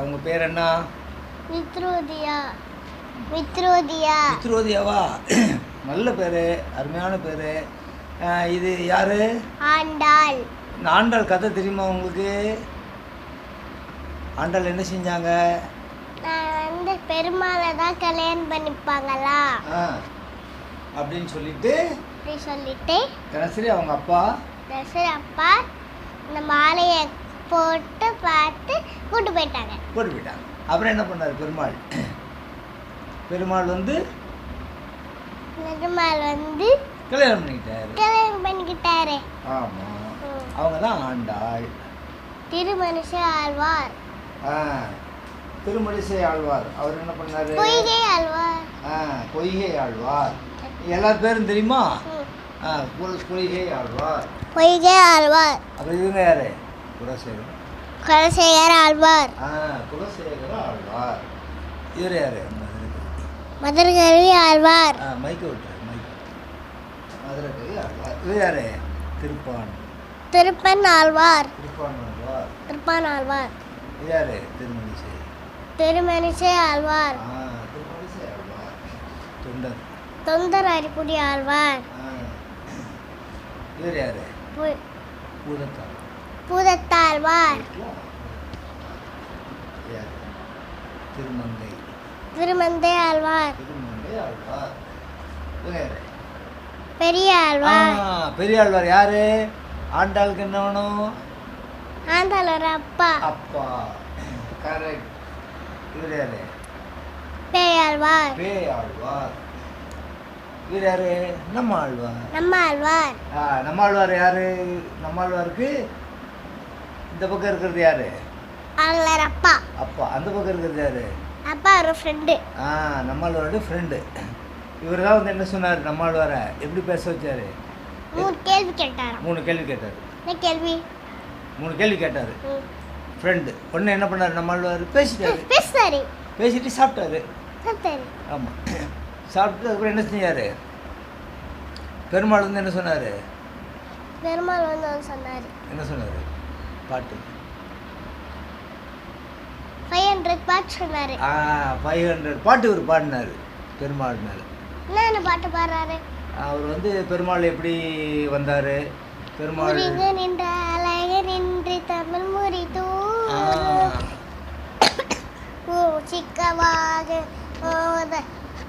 அவங்க பேர் என்ன? வித்ரோதியா. வித்ரோதியா. வித்ரோதியாவா? நல்ல பேர், அருமையான பேர். இது யாரு? ஆண்டாள். இந்த ஆண்டாள் கதை தெரியுமா உங்களுக்கு? ஆண்டாள் என்ன செஞ்சாங்க? பெருமாளை தான் கல்யாணம் பண்ணிப்பாங்களா அப்படின்னு சொல்லிட்டு கடைசி அவங்க அப்பா இந்த மாலையை போட்டு பார்த்து கூட்டு போயிட்டாங்க. அப்புறம் என்ன பண்ணார் பெருமாள்? பெருமாள் வந்து கல்யாணம் பண்ணிக்கிட்டாரு. ஆமா, அவங்க தான் ஆண்டாள். திருமணிசை ஆழ்வார். திருமணிசை ஆழ்வார் அவர் என்ன பண்ணாரு? பொய்கை ஆழ்வார். பொய்கை ஆழ்வார். எல்லார் பேரும் தெரியுமா? பொய்கை ஆழ்வார். பொய்கை ஆழ்வார். அப்புறம் இவங்க யாரு? குலசேகர ஆழ்வார். குலசேகர ஆழ்வார். இவர் யாரு? மதுரகவி ஆழ்வார். மைக்க விட்டுரு. மதுரகவி ஆழ்வார். இவர் யாரு? திருப்பன் ஆழ்வார். திருப்பான் ஆழ்வார். இது யாரு? திருமணிசை ஆழ்வார். திருமணிசை ஆழ்வார். தொண்டர் அரிக்குடி ஆழ்வார். இவர் யாரு? பூதத்தாழ்வார். திருமந்தை ஆழ்வார். பெரிய ஆழ்வார். பெரிய ஆழ்வார் யாரு? ஆண்டாளுக்கு என்ன வேணும்? ஆண்டாளோட அப்பா. கரெக்ட். இவர் யாரு? பேயாழ்வார். இவர் யாரு? நம்ம ஆழ்வார். நம்ம ஆழ்வார் யாரு? நம்ம ஆழ்வாருக்கு இந்த பக்கம் இருக்கிறது யாரு? அவங்களோட அப்பா. அந்த பக்கம் இருக்கிறது யாரு? அப்பா ஒரு ஃப்ரெண்டு. நம்ம ஆழ்வாரோட ஃப்ரெண்டு. இவர் தான் வந்து என்ன சொன்னார்? நம்ம ஆழ்வாரை எப்படி பேச வச்சாரு? 3 கேள்வி கேட்டார். 3 கேள்வி கேட்டார். என்ன கேள்வி? 3 கேள்வி கேட்டார். ஃப்ரெண்டு ஒன்று என்ன பண்ணார்? நம்ம ஆழ்வார் பேசிட்டு சாப்பிட்டாரு. ஆமாம், சாப்பிட்டு அதுக்கப்புறம் என்ன செஞ்சார்? பெருமாள் வந்து என்ன சொன்னார்? என்ன சொன்னார்? பாட்டு 500 பாட்டு சொன்னார். 500 பாட்டு இவர் பாடினார் பெருமாள் மேலே. என்ன பாட்டு பாடுறாரு? அவர் வந்து பெருமாள் எப்படி வந்தார்? பெருமாள் நின்ற அழகர் நின்று தமிழ் முறித்தூ சிக்கவாக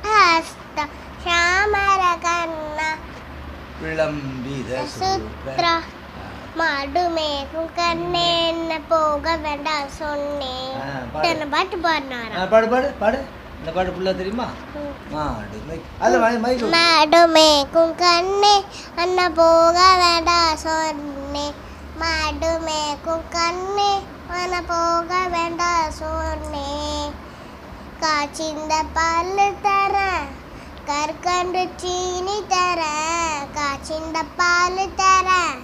ஹஸ்த ஷாமர கண்ணா விளம்பித சுத்ரா மாடுமேகும் கண்ணே என்ன போக வேண்டாம் சொன்னேன். பாட்டு பாடினாரா? பாடு. இந்த பாட்டு ஃபுல்லா தெரியுமா? மாடுமேகும் கண்ணே அண்ணா போக வேண்டாம் சொன்னேன். மாடுமேகும் கண்ணே அண்ணா போக வேண்டாம் சொன்னேன். காய்ச்சிந்த பால் தரேன், கற்கண்டு சீனி தரேன். காய்ச்சிந்த பால் தரேன்,